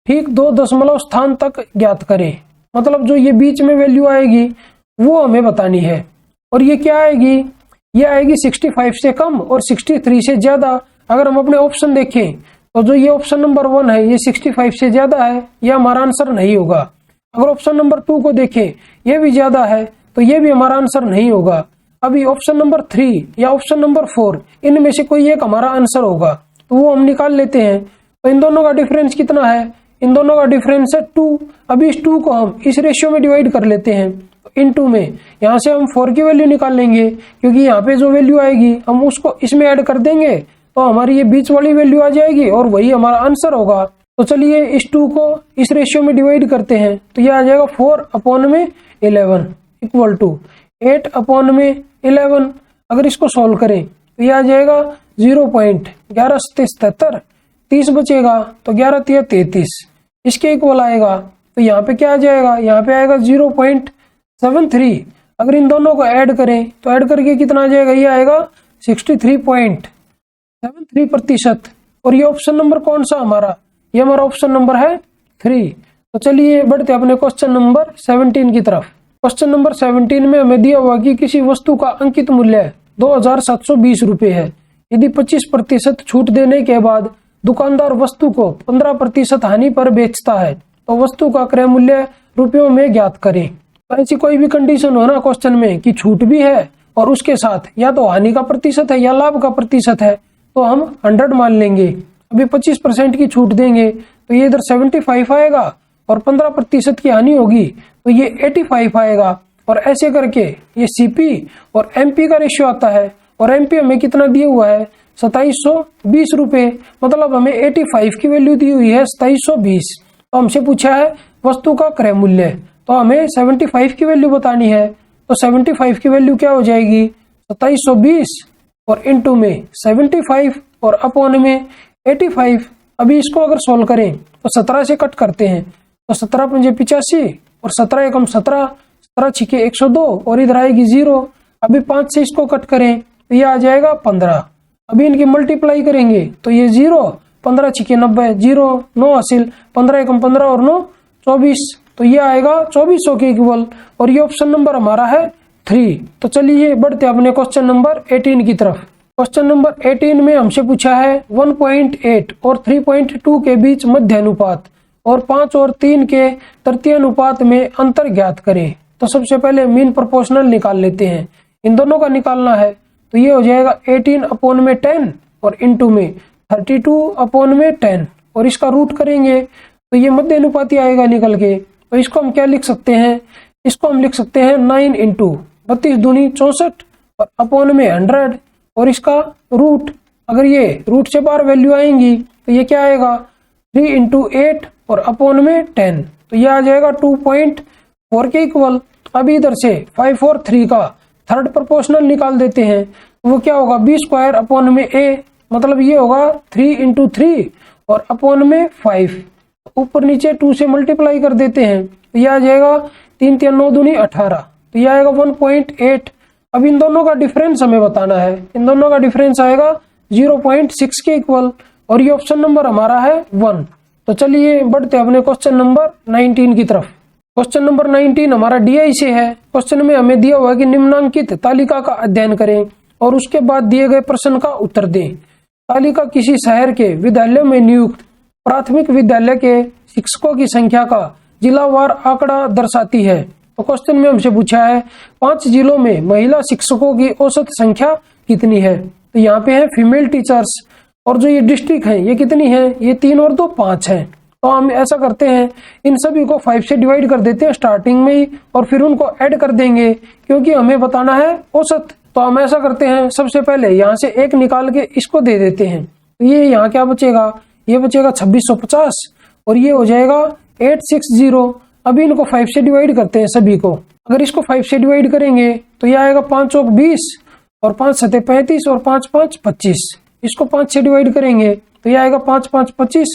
ठीक 2 दशमलव स्थान तक ज्ञात करें। मतलब जो ये बीच में वैल्यू आएगी वो हमें बतानी है, और ये क्या आएगी, ये आएगी 65 से कम और 63 से ज्यादा। अगर हम अपने ऑप्शन देखें तो जो ये ऑप्शन नंबर 1 है ये 65 से ज्यादा है, ये हमारा आंसर नहीं होगा। अगर ऑप्शन नंबर 2 को देखें ये भी ज्यादा है, तो ये भी हमारा आंसर नहीं होगा। अभी ऑप्शन नंबर 3 या ऑप्शन नंबर 4 इनमें से कोई एक हमारा आंसर होगा, तो वो हम निकाल लेते हैं। तो इन दोनों का डिफरेंस कितना है, इन दोनों का डिफरेंस है 2। अभी इस 2 को हम इस रेशियो में डिवाइड कर लेते हैं, इनटू में यहाँ से हम 4 की वैल्यू निकाल लेंगे, क्योंकि यहाँ पे जो वैल्यू आएगी हम उसको इसमें ऐड कर देंगे, तो हमारी ये बीच वाली वैल्यू आ जाएगी और वही हमारा आंसर होगा। तो चलिए इस 2 को इस रेशियो में डिवाइड करते हैं, तो ये आ जाएगा 4/11 इक्वल टू 8/11। अगर इसको सोल्व करें तो ये आ जाएगा 0.1177, 30 बचेगा, तो 11 × 33 इसके इक्वल आएगा। तो यहाँ पे क्या आ जाएगा, यहाँ पे आएगा 0.73। अगर इन दोनों को ऐड करें तो ऐड करके कितना आ जाएगा, ये आएगा 63.73%। और ये ऑप्शन नंबर कौन सा हमारा, ये हमारा ऑप्शन नंबर है 3। तो चलिए बढ़ते अपने क्वेश्चन नंबर 17 की तरफ। क्वेश्चन नंबर 17 में हमें दिया हुआ कि किसी वस्तु का अंकित मूल्य 2720 रुपए है। यदि 25% छूट देने के बाद दुकानदार वस्तु को 15% हानि पर बेचता है, तो वस्तु का क्रय मूल्य रुपयों में ज्ञात करें। तो ऐसी कोई भी कंडीशन हो ना क्वेश्चन में कि छूट भी है और उसके साथ या तो हानि का प्रतिशत है या लाभ का प्रतिशत है, तो हम 100 मान लेंगे। अभी 25% की छूट देंगे तो ये इधर 75 आएगा, और 15% की हानि होगी तो ये 85 आएगा। और ऐसे करके ये CP और MP का रेशियो आता है, और MP हमें कितना दिया हुआ है 2720 रुपए, मतलब हमें 85 की वैल्यू दी हुई है 2720। तो हमसे पूछा है वस्तु का क्रय मूल्य, तो हमें 75 की वैल्यू बतानी है। तो 75 की वैल्यू क्या हो जाएगी 2720 और इनटू में 75 और अपॉन में 85। अभी इसको अगर सोल्व करें तो 17 से कट करते हैं, तो 17 × 5 = 85 और 17 × 1 = 17, 17 × 6 = 102 और इधर आएगी 0। अभी 5 से इसको कट करें तो ये आ जाएगा 15। अभी इनकी मल्टीप्लाई करेंगे तो ये 0, 15 × 6 = 90, 0 9 हासिल, 15 × 1 = 15 और 9 24, तो ये आएगा 2400 के इक्वल, और ये ऑप्शन नंबर हमारा है 3। तो चलिए बढ़ते अपने क्वेश्चन नंबर 18 की तरफ। क्वेश्चन नंबर 18 में हमसे पूछा है 1.8 और 3.2 के बीच मध्य अनुपात और 5 और 3 के तृतीय अनुपात में अंतर ज्ञात करें। तो सबसे पहले मीन प्रोपोर्शनल निकाल लेते हैं, इन दोनों का निकालना है। तो ये हो जाएगा 18/10 और इनटू में 32/10, और इसका रूट करेंगे तो ये मध्य अनुपाती आएगा निकल के। तो इसको हम क्या लिख सकते हैं, इसको हम लिख सकते हैं 9 × 32 दूनी 64 और अपॉन में 100, और इसका रूट, अगर ये रूट से बाहर वैल्यू आएंगी तो ये क्या आएगा 3 × 8 और अपॉन में 10, तो ये आ जाएगा 2.4 के इक्वल। अभी इधर से 5 और 3 का थर्ड प्रोपोर्शनल निकाल देते हैं, तो वो क्या होगा b² अपॉन में a, मतलब ये होगा 3 × 3 और अपॉन में 5, ऊपर नीचे 2 से मल्टीप्लाई कर देते हैं तो ये आ जाएगा 3 × 3 = 9 दूनी 18, तो ये आएगा 1.8। अब इन दोनों का डिफरेंस हमें बताना है, इन दोनों का डिफरेंस आएगा 0.6 के इक्वल, और ये ऑप्शन नंबर हमारा है 1। तो चलिए बढ़ते अपने क्वेश्चन नंबर 19 की तरफ। क्वेश्चन नंबर 19 हमारा DI से है। क्वेश्चन में हमें दिया हुआ है कि निम्नलिखित तालिका का अध्ययन करें और उसके बाद दिए गए प्रश्न का उत्तर दें। तालिका किसी शहर के विद्यालयों में नियुक्त प्राथमिक विद्यालय के शिक्षकों की संख्या का जिलावार आंकड़ा दर्शाती है। तो क्वेश्चन में हमसे पूछा है 5 जिलों में महिला शिक्षकों की औसत संख्या कितनी है। तो यहाँ पे है फीमेल टीचर्स, और जो ये डिस्ट्रिक्ट है ये कितनी है, ये 3 और 2 5 है। तो हम ऐसा करते हैं, इन सभी को 5 से डिवाइड कर देते हैं स्टार्टिंग में ही, और फिर उनको ऐड कर देंगे क्योंकि हमें बताना है औसत। तो हम ऐसा करते हैं, सबसे पहले यहाँ से 1 निकाल के इसको दे देते हैं। तो ये यहाँ क्या बचेगा, ये बचेगा 2650, और ये हो जाएगा 860। अभी इनको 5 से डिवाइड करते हैं सभी को। अगर इसको 5 से डिवाइड करेंगे तो ये आएगा 5 चौक 20, और 5 सते 35, और 5 5 25। इसको 5 से डिवाइड करेंगे तो ये आएगा 5 5 25,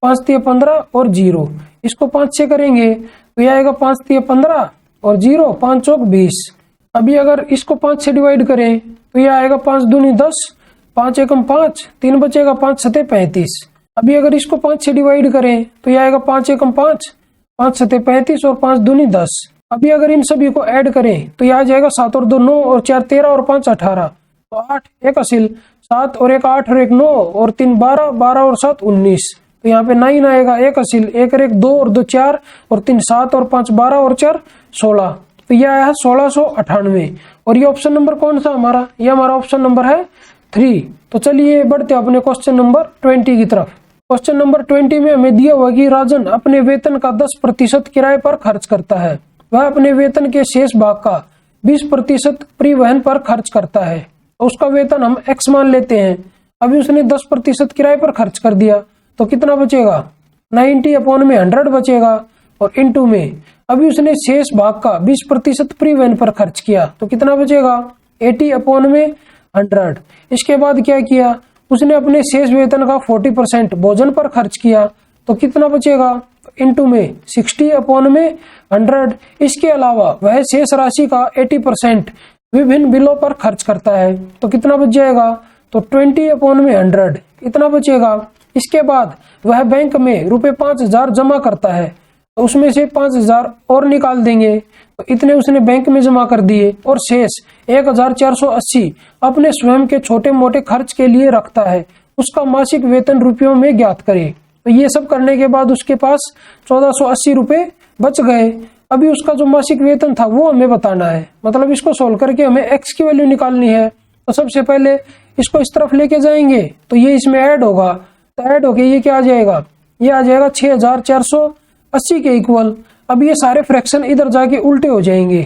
5 3 15 और 0। इसको 5 से करेंगे तो ये आएगा 5 3 15 और 0, 5 चौक 20। अभी अगर इसको 5 से डिवाइड करें तो ये आएगा 5 दूनी 10, 5 एकम 5, 3 बचेगा 5 सते 35। अभी अगर इसको 5 से डिवाइड करें तो ये आएगा 5 एकम 5, 5 सते 35 और 5 दूनी 10। अभी अगर इन सभी को ऐड करें तो ये आ जाएगा 7 और 2 9 और 4 13 और 5 18। तो 8 1 असिल, 7 और 1 8 और 1 9 और 3 12, 12 और 7 19। तो यहाँ पे 9 आएगा, 1 असिल, 1 और 1 2 और 2 4 और 3 7 और 5 12 और 4 16। तो यह आया है 1698। और ये ऑप्शन नंबर कौन सा हमारा, ये हमारा ऑप्शन नंबर है 3। तो चलिए बढ़ते अपने क्वेश्चन नंबर 20 की तरफ। क्वेश्चन नंबर 20 में हमें दिया हुआ कि राजन अपने वेतन का 10% किराए पर खर्च करता है। वह अपने वेतन के शेष भाग का 20% परिवहन पर खर्च करता है। तो उसका वेतन हम x मान लेते हैं। अभी उसने 10% किराए पर खर्च कर दिया, तो कितना बचेगा, 90/100 बचेगा, और इनटू में अभी उसने शेष भाग का 20% परिवहन पर खर्च किया, तो कितना बचेगा, 80/100। इसके बाद क्या किया, उसने अपने शेष वेतन का 40% भोजन पर खर्च किया, तो कितना बचेगा, इनटू में 60/100। इसके अलावा वह शेष राशि का 80% विभिन्न बिलों पर खर्च करता है, तो कितना बच जाएगा, तो 20/100 इतना बचेगा। इसके बाद वह बैंक में रुपए 5000 जमा करता है, तो उसमें से 5000 और निकाल देंगे, तो इतने उसने बैंक में जमा कर दिए, और शेष 1480 अपने स्वयं के छोटे मोटे खर्च के लिए रखता है। उसका मासिक वेतन रुपयों में ज्ञात करे। तो ये सब करने के बाद उसके पास 1480 रुपए बच गए। अभी उसका जो मासिक वेतन था वो हमें बताना है, मतलब इसको सोल्व करके हमें x की वैल्यू निकालनी है। तो सबसे पहले इसको इस तरफ लेके जाएंगे तो ये इसमें ऐड होगा, तो ऐड होके ये क्या आ जाएगा, ये आ जाएगा 6480 के इक्वल। अब ये सारे फ्रैक्शन इधर जाके उल्टे हो जाएंगे,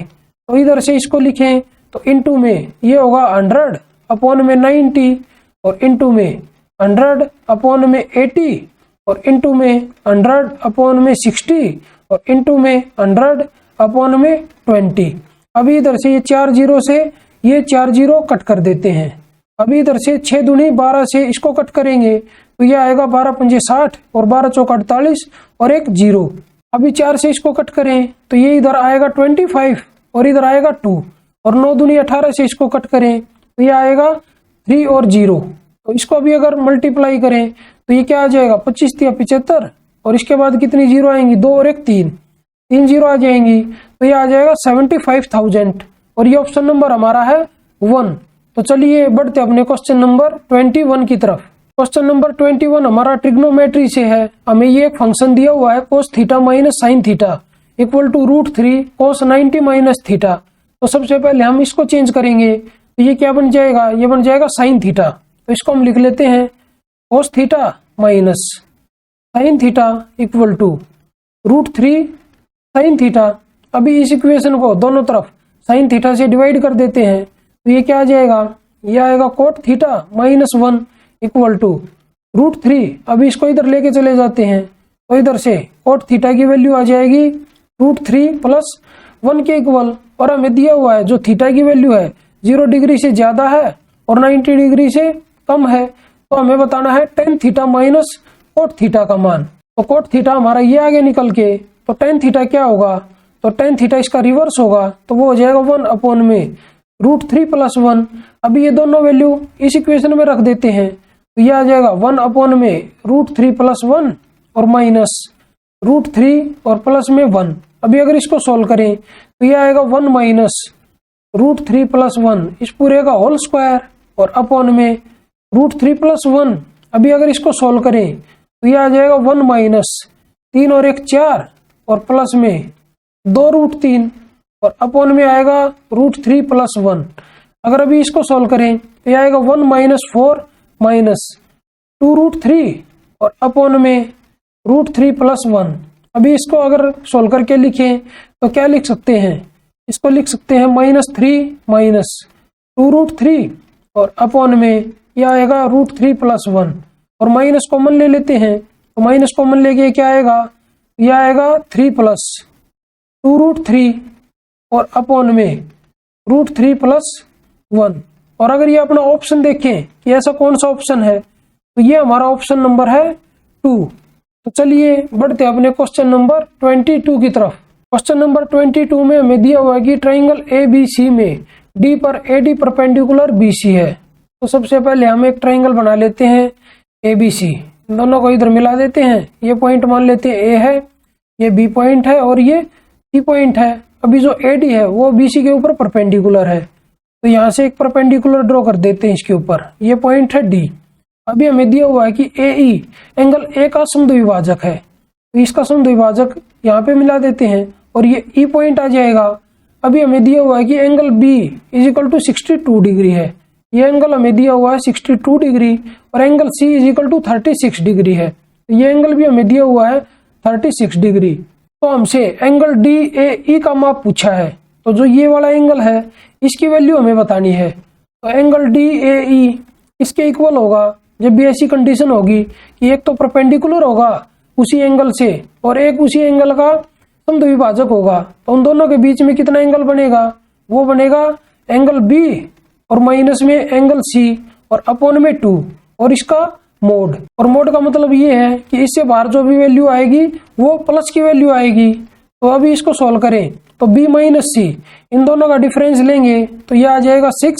तो इधर से इसको लिखें तो इनटू में ये होगा 100/90, और इनटू में 100/80, और इनटू में 100/60, और इनटू में 100/20। अभी इधर से ये 4 जीरो से ये 4 जीरो कट कर देते हैं। अभी इधर से 6 दूनी 12 से इसको कट करेंगे तो ये आएगा 12 पंजे 60 और 12 चौक 48 और एक 0। अभी 4 से इसको कट करें तो ये इधर आएगा 25 और इधर आएगा 2, और 9 दूनी 18 से इसको कट करें तो ये आएगा 3 और 0। तो इसको भी अगर मल्टीप्लाई करें तो ये क्या आ जाएगा, 25 3 75, और इसके बाद कितनी जीरो आएंगी, 2 और 1 3, 3 जीरो आ जाएंगी, तो ये आ जाएगा 75,000। और ये ऑप्शन नंबर हमारा है 1। तो चलिए बढ़ते अपने क्वेश्चन नंबर 21 की तरफ। क्वेश्चन नंबर 21 हमारा ट्रिग्नोमेट्री से है। हमें ये एक फंक्शन दिया हुआ है cos theta minus sine theta equal to √3 cos 90 minus theta. तो सबसे पहले हम इसको चेंज करेंगे, तो ये क्या बन जाएगा, ये बन जाएगा साइन थीटा। तो इसको हम लिख लेते हैं cos theta minus sine theta equal to √3 sine theta. अभी इस इक्वेशन को दोनों तरफ साइन थीटा से डिवाइड कर देते हैं, तो ये क्या आ जाएगा, ये आएगा कोट थीटा -1 इक्वल टू √3। अभी इसको इधर लेके चले जाते हैं तो इधर से कोट थीटा की वैल्यू आ जाएगी √3 + 1 के इक्वल। और हमें दिया हुआ है जो थीटा की वैल्यू है 0 डिग्री से ज्यादा है और 90 डिग्री से कम है, तो हमें बताना है tan theta minus cot theta का मान। तो कोट थीटा हमारा ये आगे निकल के, तो tan थीटा क्या होगा, तो tan थीटा इसका रिवर्स होगा, तो वो हो जाएगा 1/में √3 + 1। अभी ये दोनों वैल्यू इस इक्वेशन में रख देते हैं तो ये आ जाएगा 1 में √3 + 1 और माइनस √3 और प्लस में 1। अभी अगर इसको सोल्व करें तो ये आएगा 1 माइनस √3 + 1 इस पूरे का होल स्क्वायर और अपॉन में √3 + 1। अभी अगर इसको सोल्व करें तो ये आ जाएगा 1 माइनस 3 और 1 4 और प्लस में 2√3 और अपॉन में आएगा √3 + 1। अगर अभी इसको सोल्व करें तो ये आएगा 1 - 4 माइनस 2√3 और अपॉन में √3 + 1। अभी इसको अगर सोल्व करके लिखें तो क्या लिख सकते हैं, इसको लिख सकते हैं -3 माइनस 2√3 और अपॉन में यह आएगा √3 + 1 और माइनस कॉमन ले लेते हैं तो माइनस कॉमन लेके क्या आएगा, यह आएगा 3 + 2√3 और अपॉन में √3 + 1। और अगर ये अपना ऑप्शन देखें कि ऐसा कौन सा ऑप्शन है तो ये हमारा ऑप्शन नंबर है 2। तो चलिए बढ़ते अपने क्वेश्चन नंबर 22 की तरफ। क्वेश्चन नंबर 22 में हमें दिया हुआ है कि ट्राइंगल ABC में D पर AD परपेंडिकुलर BC है। तो सबसे पहले हम एक ट्राइंगल बना लेते हैं ABC, दोनों को इधर मिला देते हैं। ये पॉइंट मान लेते हैं A है, ये B पॉइंट है और ये C पॉइंट है। अभी जो AD है वो BC के ऊपर परपेंडिकुलर है तो यहाँ से एक परपेंडिकुलर ड्रॉ कर देते हैं इसके ऊपर। ये पॉइंट है D। अभी हमें दिया हुआ है कि AE एंगल A का समद्विभाजक है तो इसका समद्विभाजक यहाँ पे मिला देते हैं और ये E पॉइंट आ जाएगा। अभी हमें दिया हुआ है कि एंगल B = 62 डिग्री है। ये एंगल हमें दिया हुआ है 62 डिग्री और एंगल C = 36 डिग्री है। तो ये एंगल भी हमें दिया हुआ है 36 डिग्री। तो हमसे एंगल DAE का माप पूछा है तो जो ये वाला एंगल है इसकी वैल्यू हमें बतानी है। तो एंगल DAE इसके इक्वल होगा जब भी ऐसी कंडीशन होगी कि एक तो परपेंडिकुलर होगा उसी एंगल से और एक उसी एंगल का समद्विभाजक होगा। तो उन दोनों के बीच में कितना एंगल बनेगा, वो बनेगा एंगल B और माइनस में एंगल C और अपॉन में 2 और इसका मोड। और मोड का मतलब ये है कि इससे बाहर जो भी वैल्यू आएगी वो प्लस की वैल्यू आएगी। तो अभी इसको सॉल्व करें तो B - C इन दोनों का डिफरेंस लेंगे तो यह आ जाएगा 6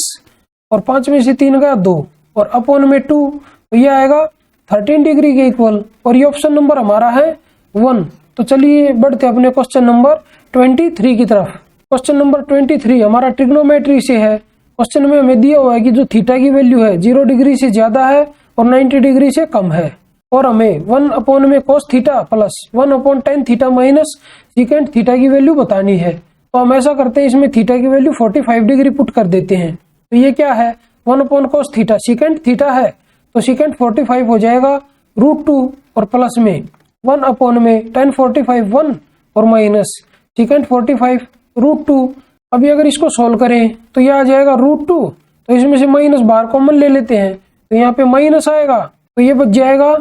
और 5 में से 3 गया 2 और अपॉन में 2 तो यह आएगा 13 डिग्री के इक्वल और ये ऑप्शन नंबर हमारा है 1। तो चलिए बढ़ते अपने क्वेश्चन नंबर 23 की तरफ। क्वेश्चन नंबर 23 हमारा ट्रिग्नोमेट्री से है। क्वेश्चन में हमें दिया हुआ है कि जो थीटा की वैल्यू है 0 डिग्री से ज्यादा है और 90 डिग्री से कम है और हमें 1 में cos theta plus 1/tan theta minus secant theta की वैल्यू बतानी है। तो हम ऐसा करते हैं, इसमें थीटा की वैल्यू 45 डिग्री पुट कर देते हैं। तो ये क्या है, 1/cos थीटा सीकेंट थीटा है तो सीकेंट 45 हो जाएगा √2 और प्लस में 1 में tan 45 1 और माइनस सीकेंट 45 √2। अभी अगर इसको सोल्व करें तो यह आ जाएगा √2 तो इसमें से माइनस बाहर कॉमन ले लेते हैं तो यहाँ पे माइनस आएगा तो ये बच जाएगा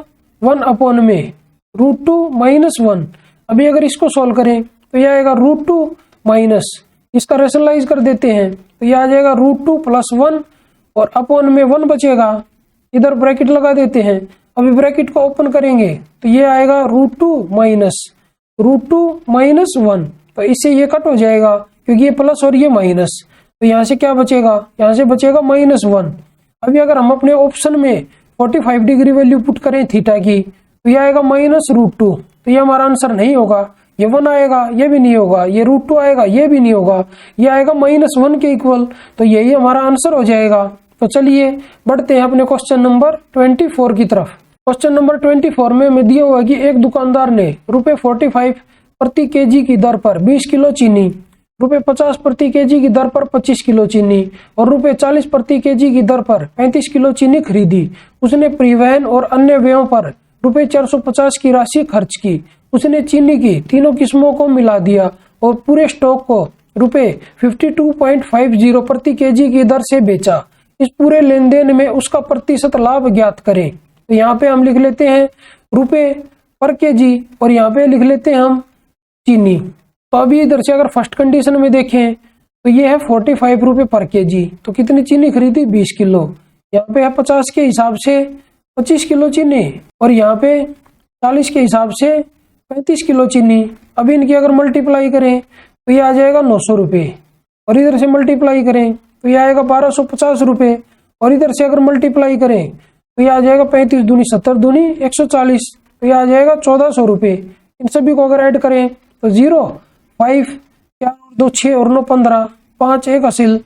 1 में √2 - 1। अभी अगर इसको सोल्व करें तो यह आएगा √2 माइनस इसका रेशनलाइज कर देते हैं तो यह आ जाएगा √2 + 1 और अपॉन में 1 बचेगा, इधर ब्रैकेट लगा देते हैं। अभी ब्रैकेट को ओपन करेंगे तो ये आएगा √2 - 1 तो इससे ये कट हो जाएगा क्योंकि ये प्लस और ये माइनस। तो यहाँ से क्या बचेगा, यहाँ से बचेगा -1। अभी अगर हम अपने ऑप्शन में 45 डिग्री वैल्यू पुट करें थीटा की तो ये आएगा -√2 तो ये हमारा आंसर नहीं होगा। ये 1 आएगा, ये भी नहीं होगा, ये √2 आएगा, ये भी नहीं होगा, ये आएगा -1 के इक्वल। तो यही हमारा आंसर हो जाएगा। तो चलिए बढ़ते हैं अपने क्वेश्चन नंबर 24 की तरफ। क्वेश्चन नंबर 24 में हमें दिया हुआ है कि एक दुकानदार ने ₹45 प्रति केजी की दर पर 20 किलो चीनी, ₹50 प्रति केजी की दर पर 25 किलो चीनी और ₹40 प्रति केजी की दर पर 35 किलो चीनी खरीदी। उसने परिवहन और अन्य व्ययों पर ₹450 की राशि खर्च की। उसने चीनी की तीनों किस्मों को मिला दिया और पूरे स्टॉक को ₹52.50 प्रति केजी की दर से बेचा। इस पूरे लेन देन में उसका प्रतिशत लाभ ज्ञात करें। तो यहाँ पे हम लिख लेते हैं रुपए पर केजी और यहाँ पे लिख लेते हैं हम चीनी। तो अभी इधर से अगर फर्स्ट कंडीशन में देखें तो ये है 45 रुपए पर केजी। तो कितनी चीनी खरीदी, 20 किलो। यहाँ पे है 50 के हिसाब से 25 किलो चीनी और यहाँ पे 40 के हिसाब से 35 किलो चीनी। अभी इनकी अगर मल्टीप्लाई करें तो ये आ जाएगा 900 रुपये और इधर से मल्टीप्लाई करें तो ये आएगा 1250 रुपये। और इधर से अगर मल्टीप्लाई करें तो ये आ जाएगा 35 दूनी 70 दूनी 140, तो ये आ जाएगा 1400 रुपये। इन सभी को अगर ऐड करें तो 0 5 4 2 6 और 9 15 5 1 हासिल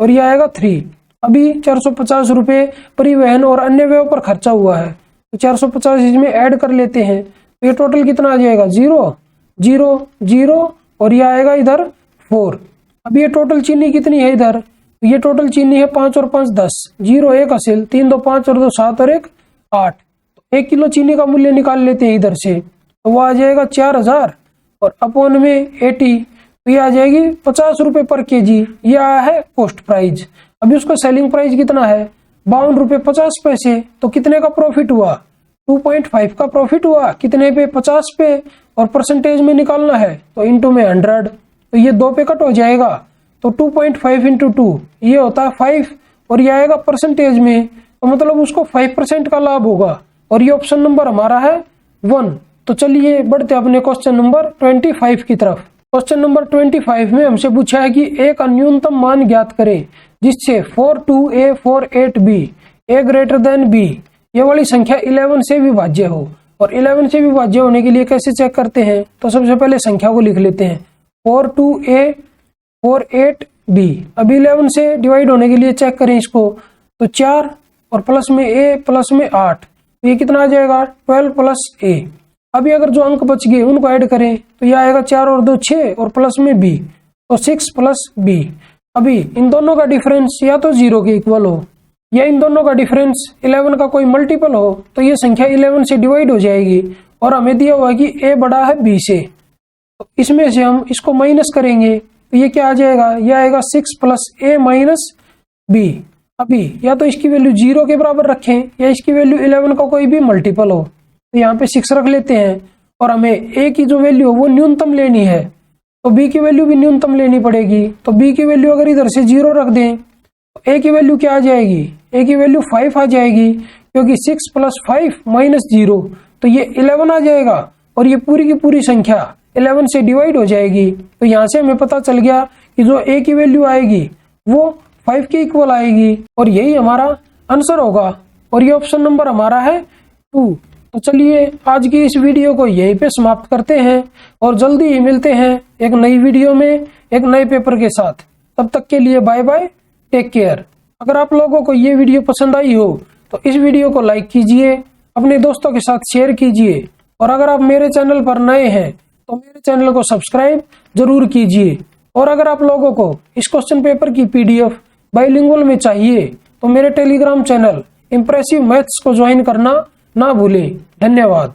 और ये आएगा 3। अभी 450 रुपये परिवहन और अन्य व्यय पर खर्चा हुआ है, तो 450 इसमें ऐड कर लेते हैं, तो ये टोटल कितना आ जाएगा 0 0 0 और ये आएगा इधर 4। अब ये टोटल चीनी कितनी है इधर, तो ये टोटल चीनी है 5 और 5 10, 0 1 हासिल 3 2 5 और 2 7 और 1 8। तो 1 किलो चीनी का मूल्य निकाल लेते हैं इधर से, तो वो आ जाएगा 4000 और अपॉन में 80, तो ये आ जाएगी 50 रुपये पर केजी। ये आया है कॉस्ट प्राइस। अभी उसका सेलिंग प्राइस कितना है 52 रुपये 50 पैसे। तो कितने का प्रॉफिट हुआ 2.5 का प्रॉफिट हुआ, कितने पे 50 पे, और परसेंटेज में निकालना है तो इंटू में 100, तो ये 2 पे कट हो जाएगा, तो 2.5 इंटू 2 ये होता है 5 और ये आएगा परसेंटेज में, तो मतलब उसको 5% का लाभ होगा। और ये ऑप्शन नंबर हमारा है 1। तो चलिए बढ़ते अपने क्वेश्चन नंबर 25 की तरफ। क्वेश्चन नंबर 25 में हमसे पूछा है कि एक न्यूनतम मान ज्ञात करें जिससे 42A 48B A greater than B ये वाली संख्या 11 से विभाज्य हो। और 11 से विभाज्य होने के लिए कैसे चेक करते हैं, तो सबसे पहले संख्या को लिख लेते हैं 42A 48B। अब 11 से डिवाइड होने के लिए चेक करें इसको, तो 4 और प्लस में A प्लस में 8, तो ये कितना आ जाएगा 12 प्लस A। अभी अगर जो अंक बच गए उनको ऐड करें तो ये आएगा 4 और 2 6 और प्लस में B, तो 6 प्लस B। अभी इन दोनों का डिफरेंस या तो 0 के इक्वल हो या इन दोनों का डिफरेंस 11 का कोई मल्टीपल हो, तो ये संख्या 11 से डिवाइड हो जाएगी। और हमें दिया हुआ है कि A बड़ा है B से, तो इसमें से हम इसको माइनस करेंगे तो ये क्या आ जाएगा, ये आएगा 6 प्लस A माइनस B। अभी या तो इसकी वैल्यू 0 के बराबर रखें या इसकी वैल्यू 11 का कोई भी मल्टीपल हो, तो यहाँ पे 6 रख लेते हैं। और हमें A की जो वैल्यू है वो न्यूनतम लेनी है, तो B की वैल्यू भी न्यूनतम लेनी पड़ेगी। तो B की वैल्यू अगर इधर से 0 रख दें तो A की वैल्यू क्या आ जाएगी, A की वैल्यू 5 आ जाएगी, क्योंकि 6 प्लस 5 माइनस 0, तो ये 11 आ जाएगा। और ये पूरी की पूरी संख्या 11 से डिवाइड हो जाएगी, तो यहाँ से हमें पता चल गया कि जो A की वैल्यू आएगी वो 5 के इक्वल आएगी, और यही हमारा आंसर होगा। और ये ऑप्शन नंबर हमारा है 2। तो चलिए आज की इस वीडियो को यहीं पे समाप्त करते हैं और जल्दी ही मिलते हैं एक नई वीडियो में एक नए पेपर के साथ। तब तक के लिए बाय बाय, टेक केयर। अगर आप लोगों को ये वीडियो पसंद आई हो तो इस वीडियो को लाइक कीजिए, अपने दोस्तों के साथ शेयर कीजिए, और अगर आप मेरे चैनल पर नए हैं तो मेरे चैनल को सब्सक्राइब जरूर कीजिए। और अगर आप लोगों को इस क्वेश्चन पेपर की PDF बाइलिंगुअल में चाहिए तो मेरे टेलीग्राम चैनल इम्प्रेसिव मैथ्स को ज्वाइन करना ना भूलें। धन्यवाद।